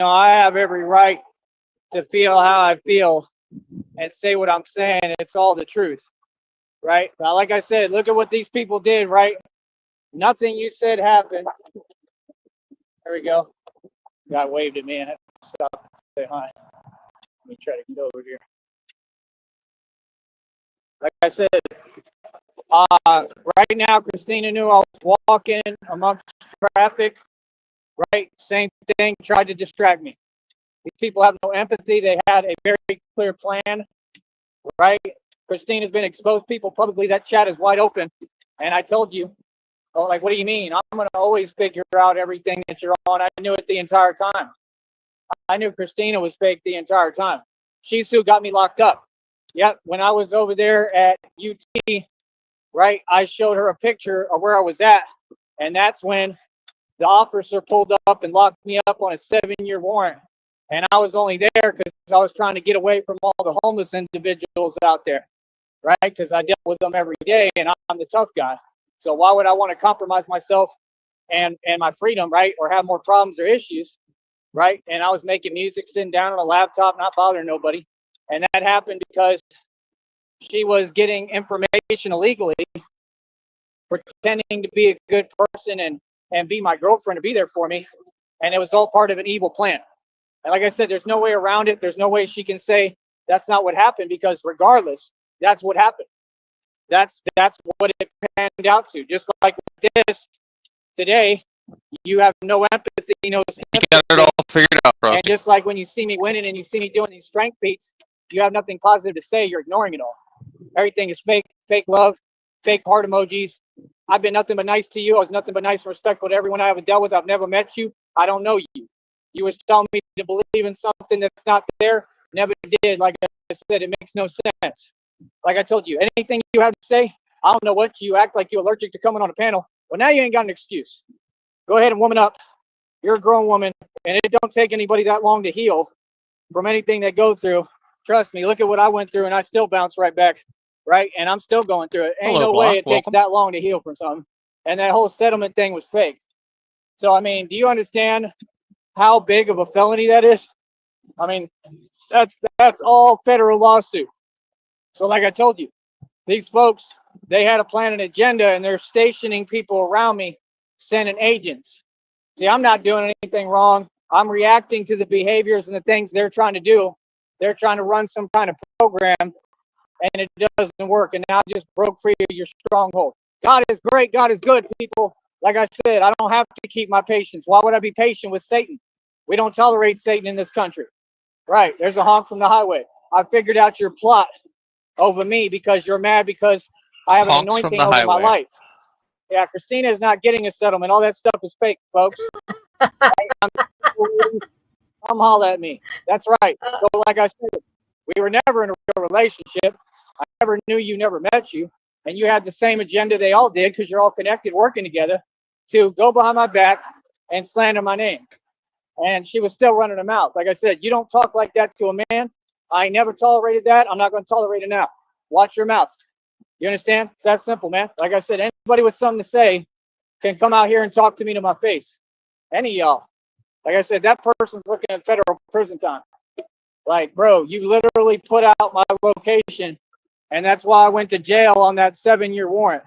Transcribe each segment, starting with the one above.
I have every right to feel how I feel and say what I'm saying. It's all the truth, right? Now, like I said, look at what these people did, right? Nothing you said happened. There we go. Guy waved at me and I had to stop and say hi. Let me try to get over here. Like I said, right now, Christina knew I was walking amongst traffic, right? Same thing, tried to distract me. These people have no empathy. They had a very clear plan, right? Christina's been exposed people publicly. That chat is wide open. And I told you, oh, like, what do you mean? I'm going to always figure out everything that you're on. I knew it the entire time. I knew Christina was fake the entire time. She's who got me locked up. Yep, when I was over there at UT, right, I showed her a picture of where I was at. And that's when the officer pulled up and locked me up on a 7-year warrant. And I was only there because I was trying to get away from all the homeless individuals out there, right? Because I dealt with them every day and I'm the tough guy. So why would I want to compromise myself and my freedom, right? Or have more problems or issues, right? And I was making music, sitting down on a laptop, not bothering nobody. And that happened because she was getting information illegally, pretending to be a good person and be my girlfriend to be there for me. And it was all part of an evil plan. And like I said, there's no way around it. There's no way she can say that's not what happened, because regardless, that's what happened. That's what it panned out to. Just like with this today, you have no empathy, no sympathy. You got it all figured out, bro. And just like when you see me winning and you see me doing these strength beats, you have nothing positive to say. You're ignoring it all. Everything is fake love, fake heart emojis. I've been nothing but nice to you. I was nothing but nice and respectful to everyone I haven't dealt with. I've never met you. I don't know you. You was telling me to believe in something that's not there. Never did. Like I said, it makes no sense. Like I told you, anything you have to say, I don't know what you act like you're allergic to coming on a panel. Well, now you ain't got an excuse. Go ahead and woman up. You're a grown woman, and it don't take anybody that long to heal from anything they go through. Trust me, look at what I went through, and I still bounce right back, right? And I'm still going through it. Ain't no way it takes that long to heal from something. And that whole settlement thing was fake. So, I mean, do you understand how big of a felony that is? I mean, that's all federal lawsuit. So like I told you, these folks, they had a plan and agenda, and they're stationing people around me, sending agents. See, I'm not doing anything wrong. I'm reacting to the behaviors and the things they're trying to do. They're trying to run some kind of program, and it doesn't work. And now I just broke free of your stronghold. God is great. God is good, people. Like I said, I don't have to keep my patience. Why would I be patient with Satan? We don't tolerate Satan in this country. Right. There's a honk from the highway. I figured out your plot over me because you're mad because I have an anointing over my life. Yeah, Christina is not getting a settlement. All that stuff is fake, folks. Come holla at me. That's right. So like I said, we were never in a real relationship. I never knew you, never met you. And you had the same agenda they all did, because you're all connected, working together, to go behind my back and slander my name. And she was still running her mouth. Like I said, you don't talk like that to a man. I never tolerated that. I'm not going to tolerate it now. Watch your mouth. You understand? It's that simple, man. Like I said, anybody with something to say can come out here and talk to me to my face. Any of y'all. Like I said, that person's looking at federal prison time. Like, bro, you literally put out my location, and that's why I went to jail on that 7-year warrant.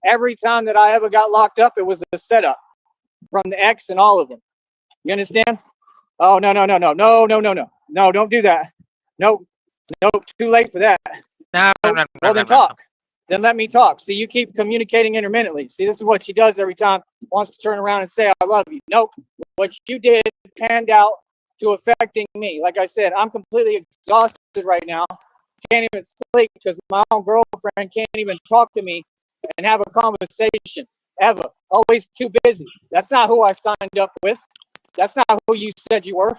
Every time that I ever got locked up, it was a setup from the ex and all of them. You understand? Oh, no. No, don't do that. Nope, too late for that. Well, then talk. Then let me talk. See, you keep communicating intermittently. See, this is what she does every time. Wants to turn around and say, I love you. Nope. What you did panned out to affecting me. Like I said, I'm completely exhausted right now. Can't even sleep because my own girlfriend can't even talk to me and have a conversation ever. Always too busy. That's not who I signed up with. That's not who you said you were.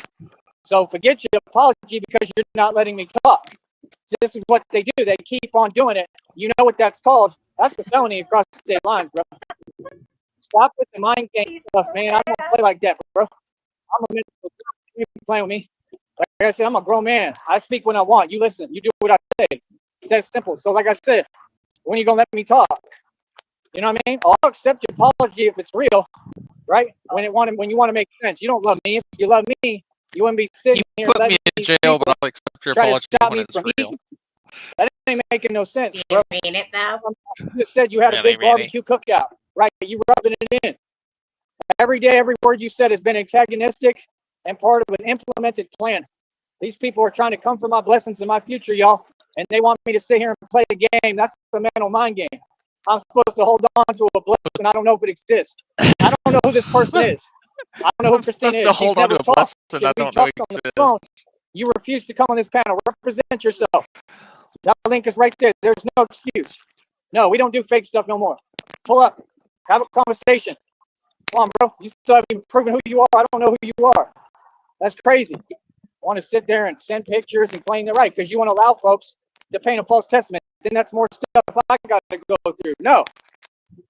So forget your apology because you're not letting me talk. This is what they do. They keep on doing it. You know what that's called? That's a felony across the state lines, bro. Stop with the mind game stuff, man. I don't play like that, bro. I'm a mental. You playing with me. Like I said, I'm a grown man. I speak when I want. You listen. You do what I say. It's that simple. So like I said, when are you going to let me talk? You know what I mean? I'll accept your apology if it's real, right? When you want to make sense. You don't love me. If you love me, You wouldn't be sitting You here put me letting in these jail, people but I'll accept your try to apology stop when me it's from real. eating. That ain't making no sense, You bro. mean it though? You just said you had a big barbecue cookout, right? You rubbing it in. Every day, every word you said has been antagonistic and part of an implemented plan. These people are trying to come for my blessings and my future, y'all, and they want me to sit here and play a game. That's a mental mind game. I'm supposed to hold on to a blessing. I don't know if it exists. I don't know who this person is. I don't know who I'm Christina supposed to is. She's hold on never to a talked. blessing I We don't know talked on the phone. exists. You refuse to come on this panel. Represent yourself. That link is right there. There's no excuse. No, we don't do fake stuff no more. Pull up. Have a conversation. Come on, bro. You still haven't proven who you are. I don't know who you are. That's crazy. Want to sit there and send pictures and claim they're right because you want to allow folks to paint a false testament. Then that's more stuff I got to go through. No,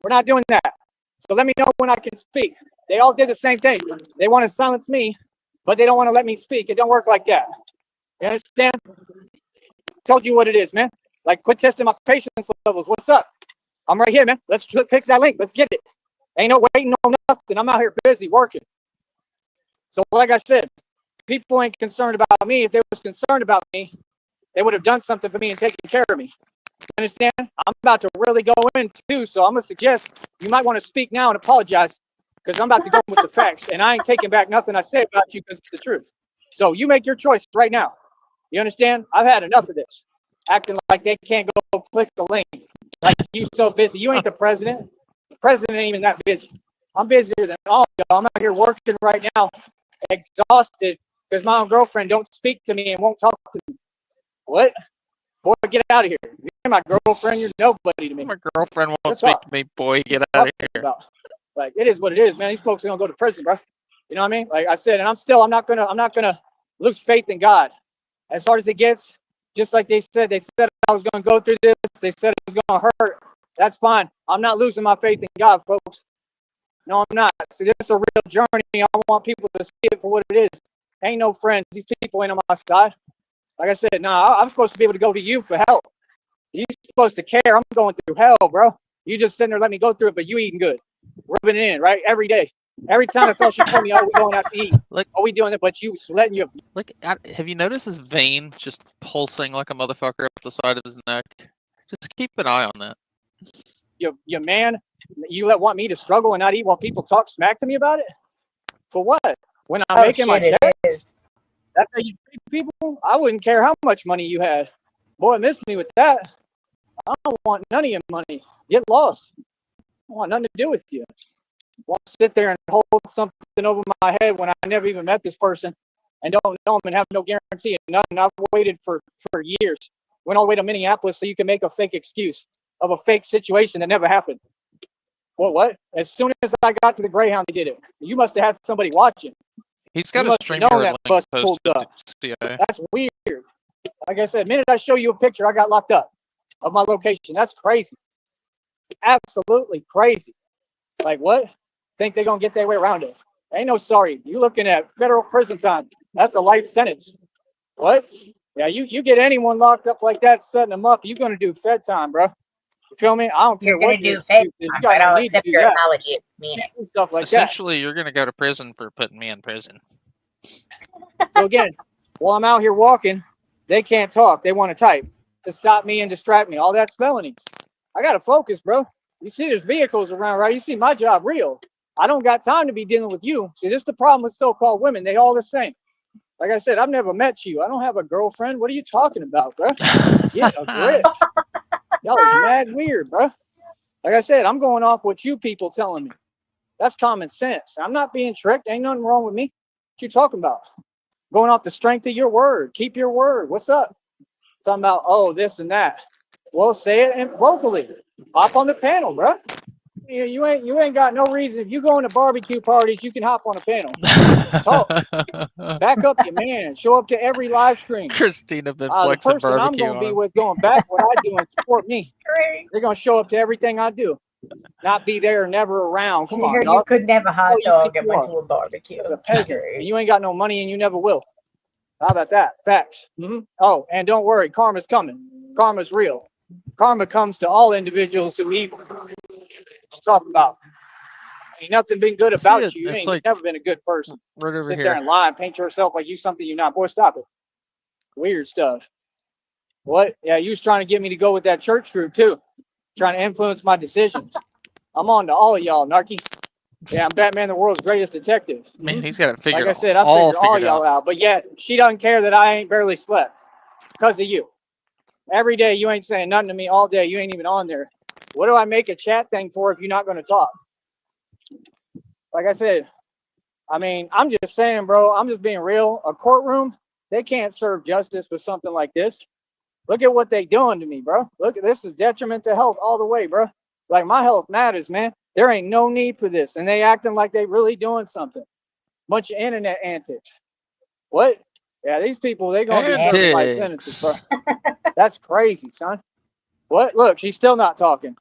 we're not doing that. So let me know when I can speak. They all did the same thing. They want to silence me, but they don't want to let me speak. It don't work like that. You understand? I told you what it is, man. Like, quit testing my patience levels. What's up? I'm right here, man. Let's click that link. Let's get it. Ain't no waiting on nothing. I'm out here busy working. So like I said, people ain't concerned about me. If they was concerned about me, they would have done something for me and taken care of me. You understand? I'm about to really go in too, so I'm gonna suggest you might want to speak now and apologize because I'm about to go with the facts, and I ain't taking back nothing I say about you because it's the truth. So you make your choice right now. You understand? I've had enough of this. Acting like they can't go click the link. Like you so busy. You ain't the president. The president ain't even that busy. I'm busier than all of y'all. I'm out here working right now, exhausted because my own girlfriend don't speak to me and won't talk to me. What? Boy, get out of here. You're my girlfriend. You're nobody to me. My girlfriend won't That's speak all. to me. Boy, get out of here. About. Like, it is what it is, man. These folks are gonna go to prison, bro. You know what I mean? Like I said, and I'm not gonna lose faith in God. As hard as it gets, just like they said I was gonna go through this. They said it was gonna hurt. That's fine. I'm not losing my faith in God, folks. No, I'm not. See, this is a real journey. I want people to see it for what it is. Ain't no friends. These people ain't on my side. Like I said, I'm supposed to be able to go to you for help. You're supposed to care. I'm going through hell, bro. You just sitting there, let me go through it, but you eating good, rubbing it in, right? Every day. Every time that's all she told me, oh, we going out to eat. Look, oh, we doing it, but you letting you. Look, have you noticed his vein just pulsing like a motherfucker up the side of his neck? Just keep an eye on that. You man, you want me to struggle and not eat while people talk smack to me about it? For what? When I'm making my checks? That's how you treat people? I wouldn't care how much money you had. Boy, miss me with that. I don't want none of your money. Get lost. I don't want nothing to do with you. I want to sit there and hold something over my head when I never even met this person and don't know them and have no guarantee of nothing. I've waited for years. Went all the way to Minneapolis so you can make a fake excuse of a fake situation that never happened. What? As soon as I got to the Greyhound, they did it. You must have had somebody watching. He's got You a must have StreamYard known that link bus posted pulled to up. CIA. That's weird. Like I said, the minute I show you a picture, I got locked up of my location. That's crazy. Absolutely crazy. Like what? Think they're gonna get their way around it? Ain't no sorry. You looking at federal prison time. That's a life sentence. What? Yeah, you get anyone locked up like that, setting them up, you're gonna do Fed time, bro. You feel me? I don't care You're gonna what do fake. you got no I'll need to accept do your that. apology. Mean it. Stuff like that. Essentially, you're going to go to prison for putting me in prison. So again, while I'm out here walking, they can't talk. They want to type to stop me and distract me. All that's felonies. I gotta focus, bro. You see, there's vehicles around, right? You see my job real. I don't got time to be dealing with you. See, this is the problem with so-called women. They all the same. Like I said, I've never met you. I don't have a girlfriend. What are you talking about, bro? Get a grip. Y'all are mad weird, bro. Like I said, I'm going off what you people telling me. That's common sense. I'm not being tricked. Ain't nothing wrong with me. What you talking about? Going off the strength of your word. Keep your word. What's up? Talking about, oh, this and that. Well, say it and vocally. Hop on the panel, bro. You ain't got no reason. If you go into barbecue parties, you can hop on a panel. Talk. Back up your man. Show up to every live stream. Christina been The flexing person I'm barbecue going to on be him. with going back what I do and support me. They're going to show up to everything I do. Not be there, never around. Come on, You couldn't have a hot dog and went are. to a barbecue. It's a peasant. And you ain't got no money and you never will. How about that? Facts. Oh, and don't worry. Karma's coming. Karma's real. Karma comes to all individuals who eat. Talk about. Ain't nothing been good See about it, you. You it's ain't like- never been a good person. Right over Sit here. there and lie and paint yourself like you something you're not. Boy, stop it. Weird stuff. What? Yeah, you was trying to get me to go with that church group too. Trying to influence my decisions. I'm on to all of y'all, Narky. Yeah, I'm Batman, the world's greatest detective. Man, he's got it figured Like I said, I all figured all figured y'all out. out. But yet, she doesn't care that I ain't barely slept because of you. Every day, you ain't saying nothing to me all day. You ain't even on there. What do I make a chat thing for if you're not going to talk? Like I said, I mean, I'm just saying, bro, I'm just being real. A courtroom, they can't serve justice with something like this. Look at what they doing to me, bro. Look at this is detriment to health all the way, bro. Like my health matters, man. There ain't no need for this. And they acting like they really doing something. Bunch of internet antics. What? Yeah, these people, they going to be serving life sentences, bro. That's crazy, son. What? Look, she's still not talking.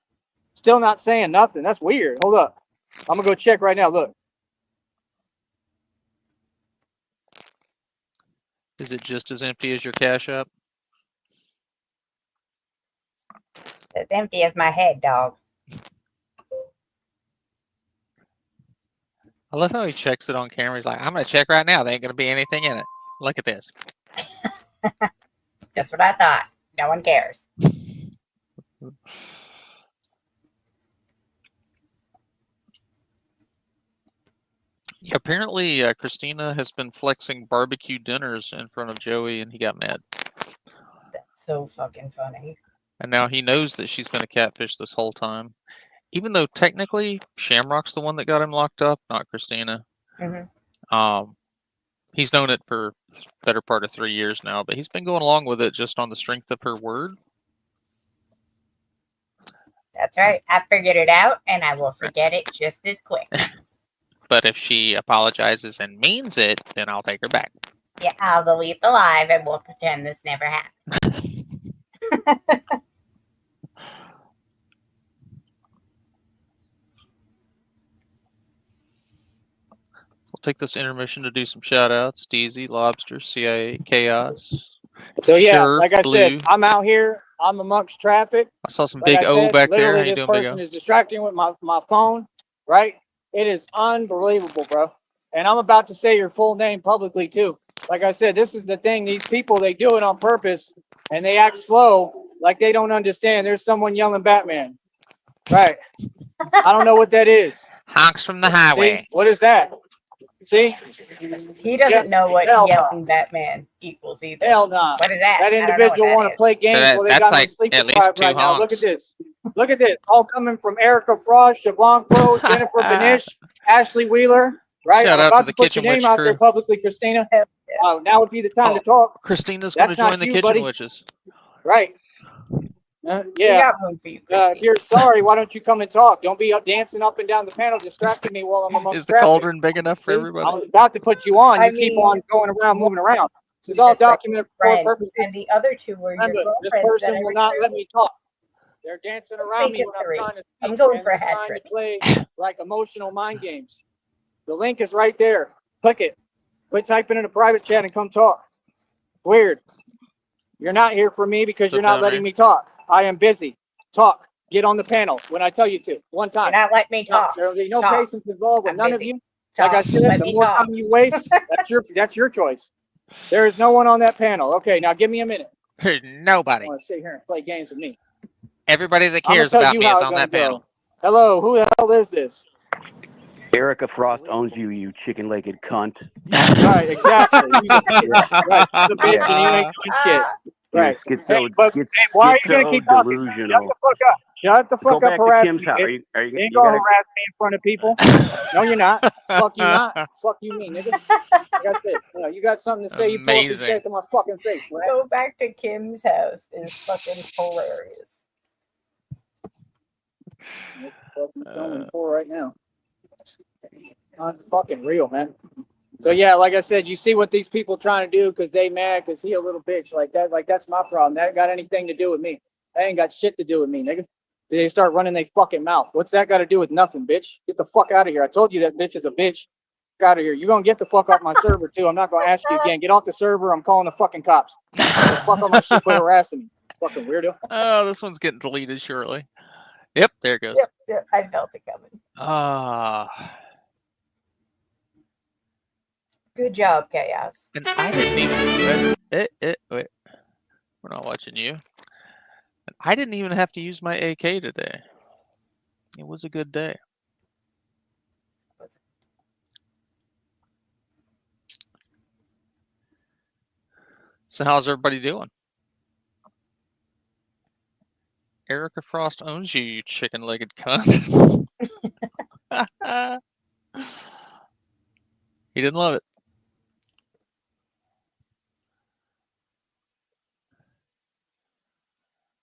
Still not saying nothing. That's weird. Hold up. I'm going to go check right now. Look. Is it just as empty as your Cash App? As empty as my head, dog. I love how he checks it on camera. He's like, I'm going to check right now. There ain't going to be anything in it. Look at this. Just what I thought. No one cares. Yeah, apparently, Christina has been flexing barbecue dinners in front of Joey, and he got mad. That's so fucking funny. And now he knows that she's been a catfish this whole time. Even though technically Shamrock's the one that got him locked up, not Christina. Mm-hmm. He's known it for the better part of 3 years now, but he's been going along with it just on the strength of her word. That's right. I figured it out, and I will forget it just as quick. But if she apologizes and means it, then I'll take her back. Yeah, I'll delete the live, and we'll pretend this never happened. We'll take this intermission to do some shout outs. DZ, Lobster, CIA, Chaos. So yeah, Sheriff, like I Blue. said, I'm out here. I'm amongst traffic. I saw some Like big I O said, back there. How literally you this doing, Big person O? is distracting with my phone, right? It is unbelievable, bro. And I'm about to say your full name publicly too. Like I said, this is the thing. These people, they do it on purpose, and they act slow, like they don't understand. There's someone yelling Batman, right? I don't know what that is. Honks from the highway. See, what is that? See? He doesn't know what Hell no. yelling Batman equals either. Hell no. What is that? That I don't know what individual that want to is. play games That- while they that's got me like sleep at least deprived 2 right now. Look honks. at this. Look at this. All coming from Erica Frost, Siobhan Crow, Jennifer Benish, Ashley Wheeler. Right? Shout I'm out about to the put Kitchen your name Witch out there crew. publicly, Christina. Yeah. Now would be the time Oh. to talk. Christina's going to That's not join the you, Kitchen buddy. Witches. Right. We Yeah. got room for you, If Christine. you're sorry, why don't you come and talk? Don't be up dancing up and down the panel distracting me while I'm amongst Is the traffic. cauldron big enough for See? everybody? I was about to put you on. I You keep mean, on going around, moving around. This is he's all just like documented for friend, purposes. and the other two were your Remember, this girlfriends that person I will not let recruited. me talk. They're dancing around me Make it when I'm 3. trying to speak. I'm going and for a they're hat trying trick. to play like emotional mind games. The link is right there. Click it. Quit typing in a private chat and come talk. Weird. You're not here for me because So you're not down letting here. me talk. I am busy. Talk. Get on the panel when I tell you to. One You're time. not letting me No, talk. there'll be no Talk. patience involved with I'm none of busy. you. Like I Talk. said, Let the me more talk. time you waste, that's your choice. There is no one on that panel. Okay, now give me a minute. There's I nobody. want to sit here and play games with me. Everybody that I'm gonna cares tell about you me how is it's on gonna that go. panel. Hello, who the hell is this? Erica Frost owns you, you chicken-legged cunt. Right, exactly. Right, she's a bitch and you ain't doing shit. You're Right. Hey, schizo why are you gonna keep talking? Shut delusional. the fuck up. Shut the Go fuck up back to harassing Kim's me, house. bitch. Are You you ain't you gonna gotta harass me in front of people. No, you're not. Fuck you not. Fuck you mean, nigga. Like I said, you got something to say, you pull up and say Amazing. it to my fucking face, right? Go back to Kim's house is fucking hilarious. What the fuck are you filming for right now? Not fucking real, man. So yeah, like I said, you see what these people trying to do because they mad because he a little bitch like that. Like that's my problem. That ain't got anything to do with me. That ain't got shit to do with me, nigga. They start running their fucking mouth. What's that got to do with nothing, bitch? Get the fuck out of here. I told you that bitch is a bitch. Get out of here. You're gonna get the fuck off my server too. I'm not gonna ask you again. Get off the server. I'm calling the fucking cops. Get the fuck off my shit. Quit harassing me. Fucking weirdo. Oh, this one's getting deleted shortly. Yep, there it goes. Yep, I felt it coming. Good job, Chaos. And I didn't even. Wait, we're not watching you. And I didn't even have to use my AK today. It was a good day. So how's everybody doing? Erica Frost owns you, you chicken-legged cunt. He didn't love it.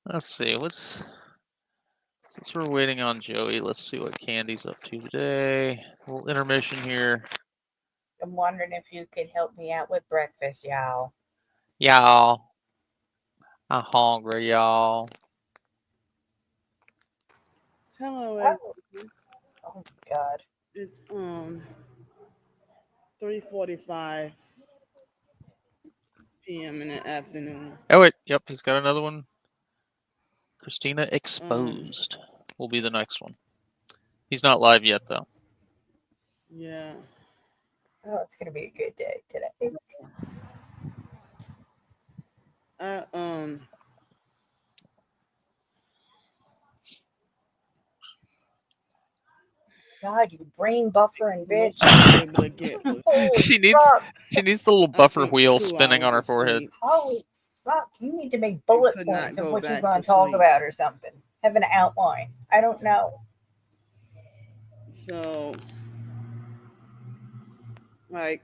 Let's see, since we're waiting on Joey, let's see what Candy's up to today. A little intermission here. I'm wondering if you could help me out with breakfast, y'all. Y'all. I'm hungry, y'all. Hello, Oh, everyone. oh my God. It's 3:45 p.m. in the afternoon. Oh wait, yep, he's got another one. Christina Exposed will be the next one. He's not live yet though. Yeah. Oh, it's gonna be a good day today. God, you brain buffering bitch. I was able to get was, Holy She needs fuck. she needs the little I buffer think, wheel 2 spinning on hours her of forehead. sleep. Holy fuck. You need to make bullet could not points of go what you're back going to to talk sleep. about or something. Have an outline. I don't know. So, like,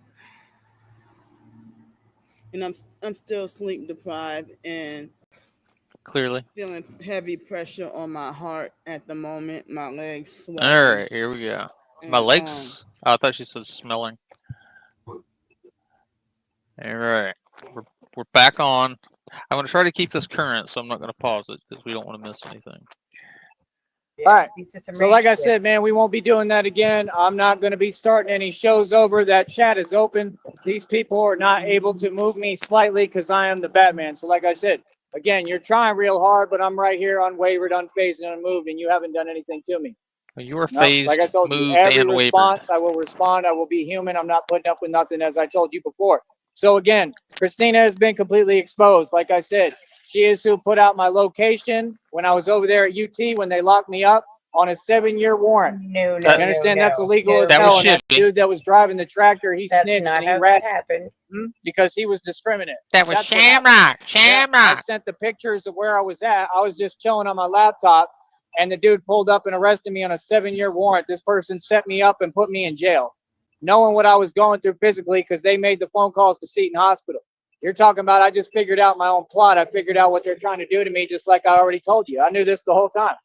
and I'm still sleep deprived and Clearly. feeling heavy pressure on my heart at the moment. My legs swelling. All right, here we go. My And, legs. Oh, I thought she said smelling. All right, we're back on. I'm gonna try to keep this current, so I'm not gonna pause it because we don't want to miss anything. Yeah, All right. these are some So rage like I quits. said, man, we won't be doing that again. I'm not going to be starting any shows over. That chat is open. These people are not able to move me slightly because I am the Batman. So like I said, again, you're trying real hard, but I'm right here unwavered, unfazed, and unmoved, and you haven't done anything to me. Well, you were No, phased, like I told you, moved, every and wavered. response, I will respond. I will be human. I'm not putting up with nothing, as I told you before. So again, Christina has been completely exposed. Like I said, she is who put out my location when I was over there at UT when they locked me up on a 7-year warrant. No, That- You understand that's illegal as That hell. was And that shitty. dude that was driving the tractor, he That's snitched not and he how that ratted happened. because he was discriminate. That was That's what happened. Shamrock. Yeah, I sent the pictures of where I was at. I was just chilling on my laptop, and the dude pulled up and arrested me on a 7-year warrant. This person set me up and put me in jail, knowing what I was going through physically because they made the phone calls to Seton Hospital. You're talking about I just figured out my own plot. I figured out what they're trying to do to me, just like I already told you. I knew this the whole time.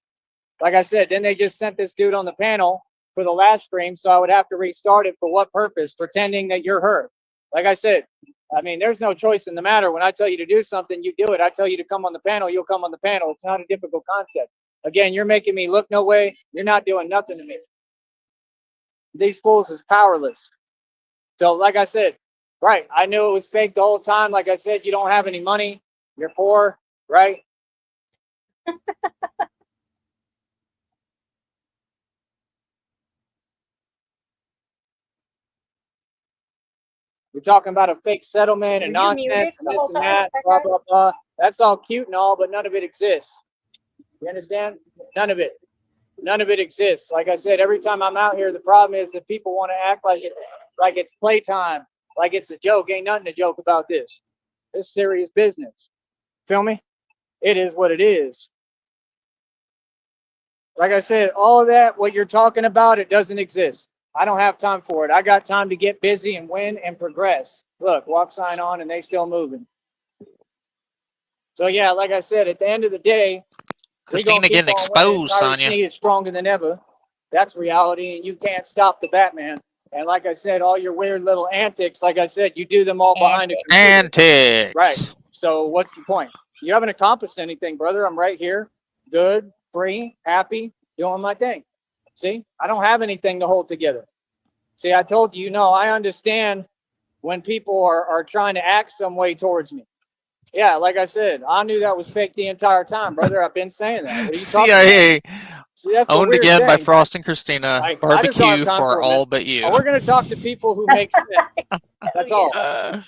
Like I said, then they just sent this dude on the panel for the last stream, so I would have to restart it for what purpose? Pretending that you're her. Like I said, I mean, there's no choice in the matter. When I tell you to do something, you do it. I tell you to come on the panel, you'll come on the panel. It's not a difficult concept. Again, you're making me look no way. You're not doing nothing to me. These fools is powerless. So, like I said, right, I knew it was fake the whole time. Like I said, you don't have any money. You're poor, right? You're talking about a fake settlement and Were you muted nonsense and the this whole and time, that, that blah, guy? blah, blah. That's all cute and all, but none of it exists. You understand? None of it. None of it exists. Like I said, every time I'm out here, the problem is that people want to act like it's playtime, like it's a joke. Ain't nothing to joke about this. It's serious business. Feel me? It is what it is. Like I said, all of that, what you're talking about, it doesn't exist. I don't have time for it. I got time to get busy and win and progress. Look, walk sign on and they still moving. So yeah, like I said, at the end of the day, Christina getting exposed, Sonya. She is stronger than ever. That's reality, and you can't stop the Batman. And like I said, all your weird little antics, like I said, you do them all behind a computer. Antics. Right. So what's the point? You haven't accomplished anything, brother. I'm right here, good, free, happy, doing my thing. See, I don't have anything to hold together. See, I told you, I understand when people are trying to act some way towards me. Yeah, like I said, I knew that was fake the entire time, brother. I've been saying that. What are you talking about? See, that's the Owned weird again by thing. Frost and Christina. Like, I just don't have Barbecue time for for all it. but you. We're going to talk to people who make sense. That's all.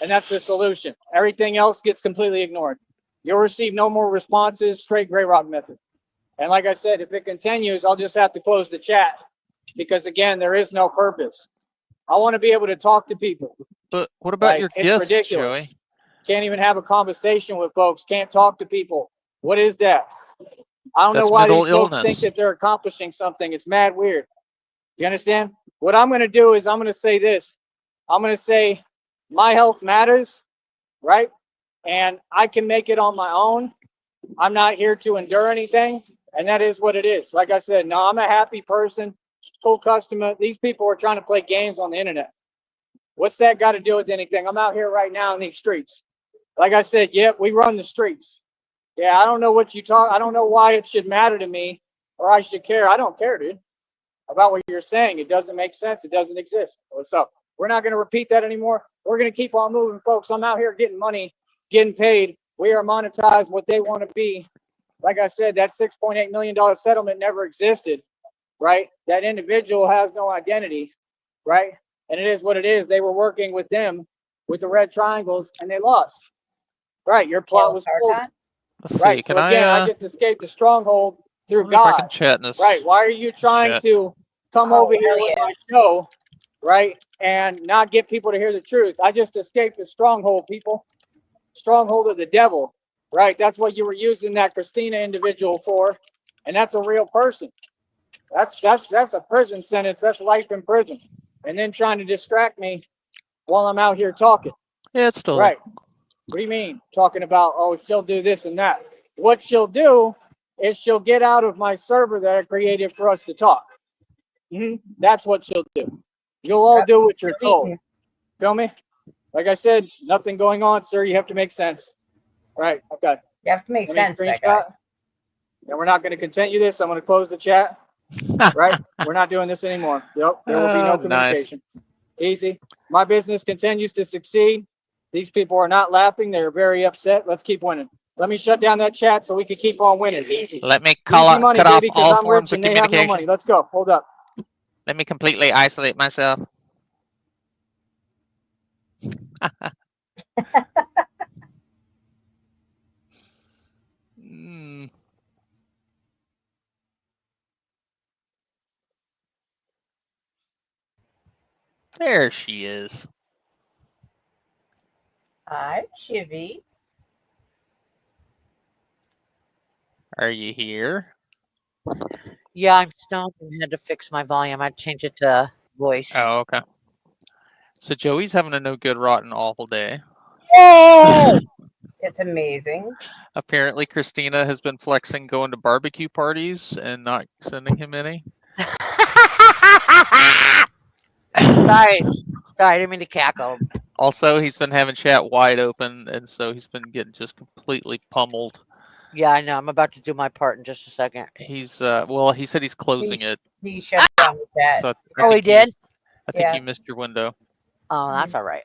And that's the solution. Everything else gets completely ignored. You'll receive no more responses, straight gray rock method. And like I said, if it continues, I'll just have to close the chat because, again, there is no purpose. I want to be able to talk to people. But what about your it's gifts, ridiculous. Joey? Can't even have a conversation with folks. Can't talk to people. What is that? I don't That's know why mental these folks illness. think that they're accomplishing something. It's mad weird. You understand? What I'm going to do is I'm going to say this. I'm going to say my health matters, right? And I can make it on my own. I'm not here to endure anything. And that is what it is. Like I said, no, I'm a happy person, cool customer. These people are trying to play games on the internet. What's that got to do with anything? I'm out here right now in these streets. Like I said, yep, we run the streets. Yeah, I don't know what you talk. I don't know why it should matter to me or I should care. I don't care, dude, about what you're saying. It doesn't make sense. It doesn't exist. So we're not going to repeat that anymore. We're going to keep on moving, folks. I'm out here getting money, getting paid. We are monetized what they want to be. Like I said, that $6.8 million settlement never existed, right? That individual has no identity, right? And it is what it is. They were working with them with the red triangles and they lost. Right, your plot was pulled. Let's see. Right, Can so again, I I just escaped the stronghold through wonder if I God. can chat in this? Right, why are you trying chat. to come Oh, over here hell with yeah. my show, right, and not get people to hear the truth? I just escaped the stronghold, people. Stronghold of the devil, right? That's what you were using that Christina individual for, and that's a real person. That's a prison sentence. That's life in prison, and then trying to distract me while I'm out here talking. Yeah, it's still Right. What do you mean? Talking about, oh, she'll do this and that. What she'll do is she'll get out of my server that I created for us to talk. That's what she'll do. You'll all do what you're told. Feel me? Like I said, nothing going on, sir. You have to make sense. Right. Okay. You have to make Let me sense, that guy. screenshot. And we're not going to continue this. I'm going to close the chat. Right? We're not doing this anymore. Yep. There will be no Oh, nice. communication. Easy. My business continues to succeed. These people are not laughing. They're very upset. Let's keep winning. Let me shut down that chat so we can keep on winning. Easy. Let me Easy cut money, off baby, because all I'm forms rich of and they have no money. communication. Let's go. Hold up. Let me completely isolate myself. There she is. Hi, Chivy. Are you here? Yeah, I'm stoned and had to fix my volume. I'd change it to voice. Oh, okay. So Joey's having a no good, rotten, awful day. Yay! It's amazing. Apparently, Christina has been flexing going to barbecue parties and not sending him any. Sorry, I didn't mean to cackle. Also, he's been having chat wide open, and so he's been getting just completely pummeled. Yeah, I know. I'm about to do my part in just a second. He's well, he said he's closing it. He shut down the chat. So I Oh, he think did? I think Yeah. you missed your window. Oh, that's all right.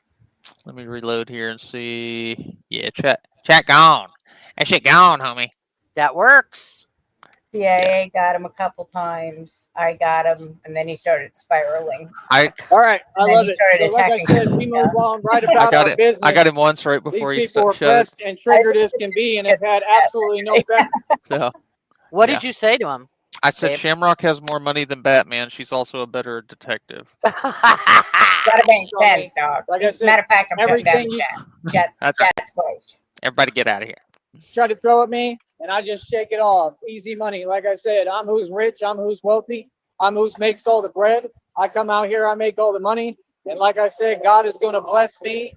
Let me reload here and see. Yeah, chat gone. That shit gone, homie. That works. CIA got him a couple times. I got him, and then he started spiraling. All right. I And then love he it. started So like I attacking said, we Christina. move on right I about got our it. business. I got him once right before These he people are shut it. pressed and triggered as can be and have had absolutely no effect. So What yeah. did you say to him? I said Babe? Shamrock has more money than Batman. She's also a better detective. Gotta make sense, dog. Like I said, Matter of fact, I'm shutting down everything the chat. That's right. Chat's closed. Everybody get out of here. Try to throw at me and I just shake it off. Easy money. Like I said, I'm who's rich, I'm who's wealthy, I'm who's makes all the bread. I come out here, I make all the money. And like I said, God is going to bless me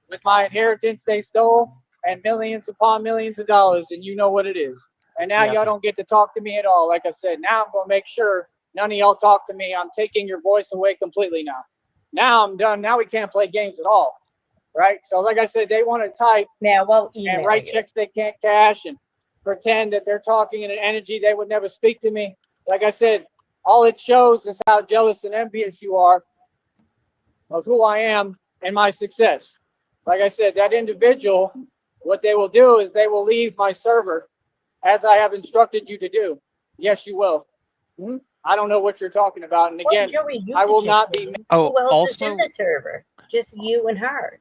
with my inheritance they stole and millions upon millions of dollars. And you know what it is. And now Yeah. y'all don't get to talk to me at all. Like I said, now I'm going to make sure none of y'all talk to me. I'm taking your voice away completely now. Now I'm done. Now we can't play games at all. Right? So like I said, they want to type Now, we'll email and write you. checks they can't cash and pretend that they're talking in an energy they would never speak to me. Like I said, all it shows is how jealous and envious you are of who I am and my success. Like I said, that individual, what they will do is they will leave my server as I have instructed you to do. Yes, you will. I don't know what you're talking about. And again, Well, Joey, you I could will just not be. leave. Oh, Who else is in also, the server? Just you and her.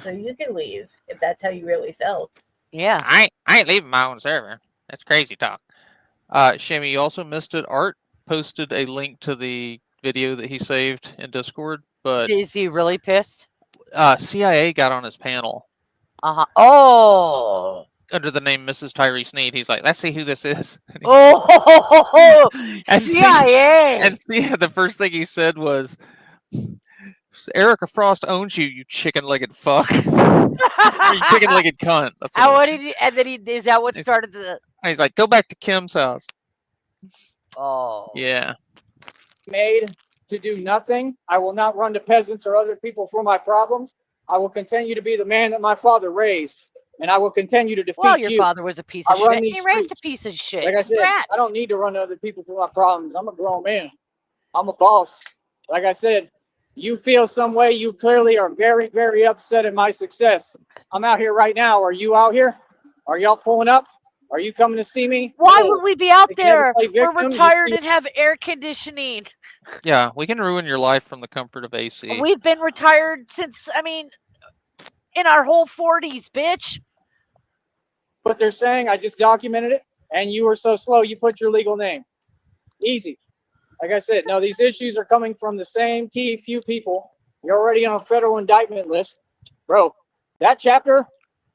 So you can leave if that's how you really felt. Yeah. I ain't leaving my own server. That's crazy talk. Shammy, you also missed it. Art posted a link to the video that he saved in Discord, but Is he really pissed? CIA got on his panel Oh. under the name Mrs. Tyree Sneed. He's like, let's see who this is. Oh. And see- CIA. And see, the first thing he said was, Erica Frost owns you, you chicken-legged fuck. Or you chicken-legged cunt. That's And what what did he? And then is that what started the? he's like, go back to Kim's house. Oh. Yeah. Made to do nothing. I will not run to peasants or other people for my problems. I will continue to be the man that my father raised, and I will continue to defeat Well, your you. father was a piece I of run shit. these He raised a streets. piece of shit. Like I said, Congrats. I don't need to run to other people for my problems. I'm a grown man. I'm a boss. Like I said, you feel some way. You clearly are very, very upset at my success. I'm out here right now. Are you out here? Are y'all pulling up? Are you coming to see me? Why No. would we be out They can never there? play We're victim. You retired see- and have air conditioning. Yeah, we can ruin your life from the comfort of AC. We've been retired since, I mean, in our whole 40s, bitch. But they're saying I just documented it, and you were so slow. You put your legal name. Easy. Like I said, no, these issues are coming from the same key few people. You're already on a federal indictment list, bro. That chapter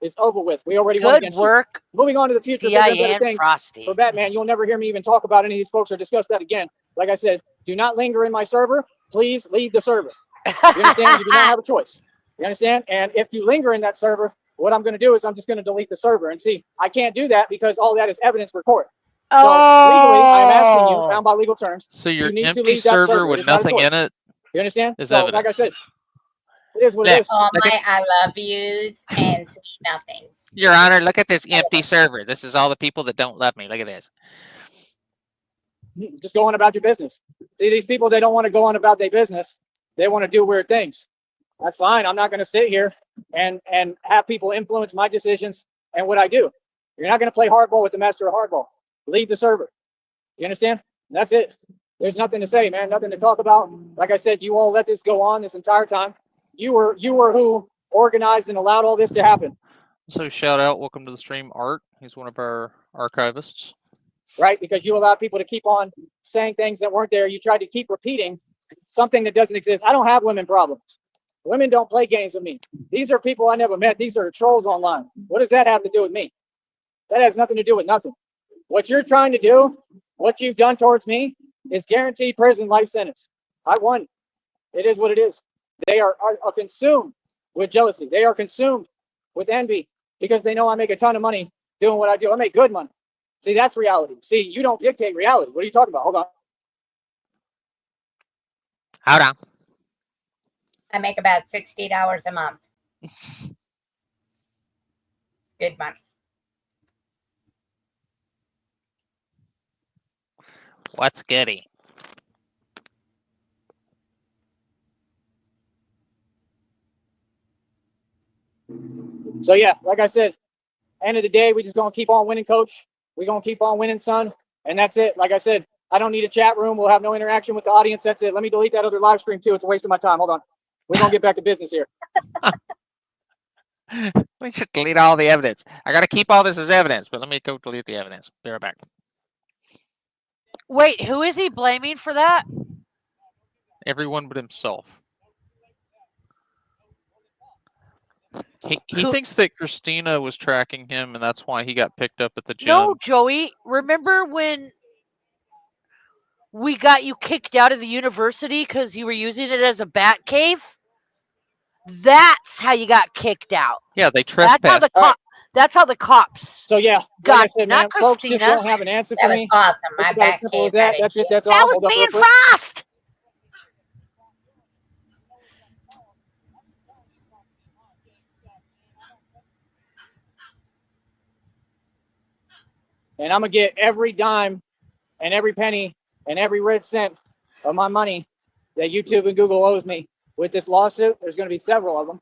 is over with. We already won Good against work, you. Moving on to the future, bigger and CIA better and things. Frosty. For Batman, you'll never hear me even talk about any of these folks or discuss that again. Like I said, do not linger in my server. Please leave the server. You understand? You do not have a choice. You understand? And if you linger in that server, what I'm going to do is I'm just going to delete the server. And see, I can't do that because all that is evidence for court. So legally, I am asking you, bound by legal terms, So your you need to empty leave that server server. It with is not a nothing choice. in it You understand? is So, evidence. like I said, it is what Yeah. it is. All Look my I love yous and sweet nothings. Your Honor, look at this empty server. This is all the people that don't love me. Look at this. Just go on about your business. See, these people, they don't want to go on about their business. They want to do weird things. That's fine. I'm not going to sit here and have people influence my decisions and what I do. You're not going to play hardball with the master of hardball. Leave the server. You understand? And that's it. There's nothing to say, man. Nothing to talk about. Like I said, you all let this go on this entire time. You were who organized and allowed all this to happen, So shout out, welcome to the stream, Art. He's one of our archivists. right? Because you allowed people to keep on saying things that weren't there. You tried to keep repeating something that doesn't exist. I don't have women problems. Women don't play games with me. These are people I never met. These are trolls online. What does that have to do with me? That has nothing to do with nothing. What you're trying to do, what you've done towards me, is guaranteed prison life sentence. I won. It is what it is. They are consumed with jealousy. They are consumed with envy because they know I make a ton of money doing what I do. I make good money. See, that's reality. See, you don't dictate reality. What are you talking about? Hold on. Hold on. I make about $60 a month. Good money. What's goody? So yeah, like I said, end of the day, we just gonna keep on winning, coach. We're gonna keep on winning, son. And that's it. Like I said, I don't need a chat room. We'll have no interaction with the audience. That's it. Let me delete that other live stream too. It's a waste of my time. Hold on. We're gonna get back to business here. Let me just delete all the evidence. I gotta keep all this as evidence, but let me go delete the evidence. Be right back. Wait, who is he blaming for that? Everyone but himself. He Who- thinks that Christina was tracking him, and that's why he got picked up at the gym. No, Joey. Remember when we got you kicked out of the university because you were using it as a bat cave? That's how you got kicked out. Yeah, they That's how trespassed. the cop. That's how the cops. So yeah, like I Got said, not man, folks just Christina. don't have an answer That for was me. awesome. It's My about as back simple cave as that. got That's it. That's all. That was Hold up me real and quick. Frost. And I'm gonna get every dime and every penny and every red cent of my money that YouTube and Google owes me with this lawsuit. There's gonna be several of them,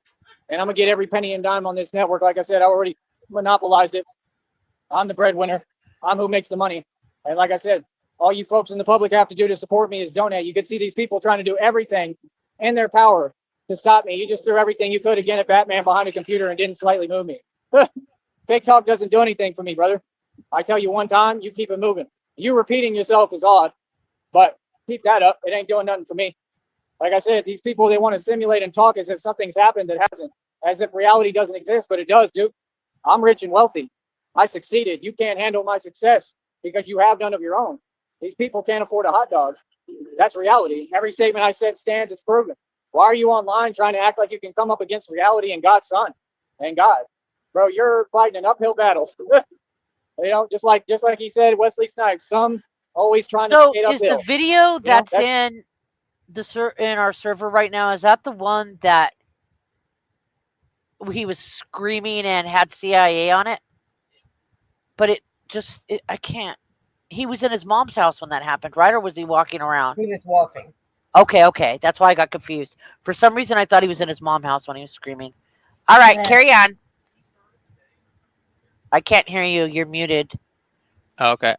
and I'm gonna get every penny and dime on this network. Like I said, I already monopolized it. I'm the breadwinner. I'm who makes the money. And like I said, all you folks in the public have to do to support me is donate. You can see these people trying to do everything in their power to stop me. You just threw everything you could again at Batman behind a computer and didn't slightly move me. Fake talk doesn't do anything for me, brother. I tell you one time, you keep it moving. You repeating yourself is odd, but keep that up. It ain't doing nothing for me. Like I said, these people, they want to simulate and talk as if something's happened that hasn't, as if reality doesn't exist, but it does, dude. I'm rich and wealthy. I succeeded. You can't handle my success because you have none of your own. These people can't afford a hot dog. That's reality. Every statement I said stands, it's proven. Why are you online trying to act like you can come up against reality and God's son and God? Bro, you're fighting an uphill battle. You know, just like he said, Wesley Snipes, some always trying to So skate is uphill. the video that's that's- in in our server right now, is that the one that he was screaming and had CIA on it? But I can't. He was in his mom's house when that happened, right? Or was he walking around? He was walking. Okay. That's why I got confused. For some reason, I thought he was in his mom's house when he was screaming. All right, Yeah. carry on. I can't hear you. You're muted. Okay.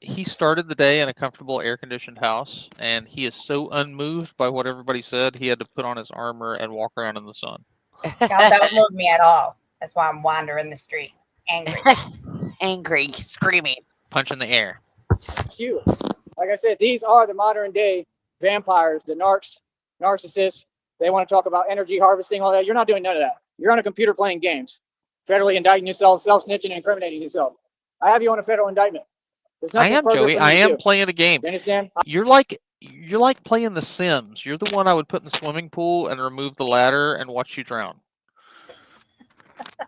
He started the day in a comfortable air-conditioned house, and he is so unmoved by what everybody said, he had to put on his armor and walk around in the sun. Y'all don't move me at all. That's why I'm wandering the street, angry. Angry, screaming. Punch in the air. You. Like I said, these are the modern day vampires, the narcissists. They want to talk about energy harvesting, all that. You're not doing none of that. You're on a computer playing games, federally indicting yourself, self-snitching, and incriminating yourself. I have you on a federal indictment. There's I nothing am, further Joey. for me I to am do. playing a game. You understand? You're like playing The Sims. You're the one I would put in the swimming pool and remove the ladder and watch you drown.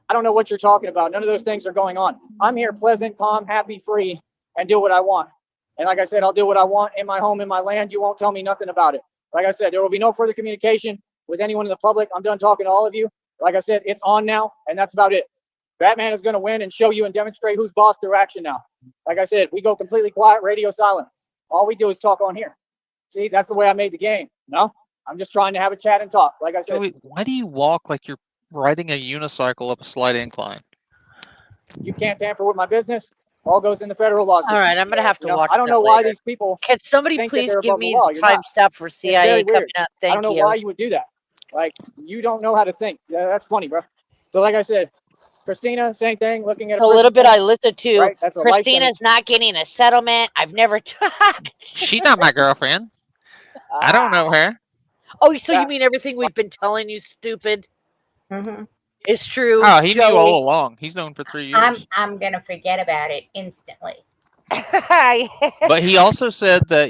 I don't know what you're talking about. None of those things are going on. I'm here pleasant, calm, happy, free, and do what I want. And like I said, I'll do what I want in my home, in my land. You won't tell me nothing about it. Like I said, there will be no further communication with anyone in the public. I'm done talking to all of you. Like I said, it's on now, and that's about it. Batman is going to win and show you and demonstrate who's boss through action now. Like I said, we go completely quiet, radio silent. All we do is talk on here. See, that's the way I made the game. No, I'm just trying to have a chat and talk. Like I said, Joey, why do you walk like you're riding a unicycle up a slight incline? you can't tamper with my business. All goes in the federal lawsuit. All right, I'm gonna have to watch. I don't that know why later. these people Can somebody think that please they're give above the me law. the You're time not. step for CIA very coming weird. up? I Thank don't know you. why you would do that. Like, you don't know how to think. Yeah, that's funny, bro. So like I said, Christina, same thing, looking at A little bit I listened to. right? That's a life Christina's not getting a settlement. I've never talked. She's not my girlfriend. I don't know her. Oh, so Yeah. you mean everything we've been telling you, stupid, Mhm. is true? Oh, he knew Joey? all along. He's known for 3 years. I'm gonna forget about it instantly. But he also said that,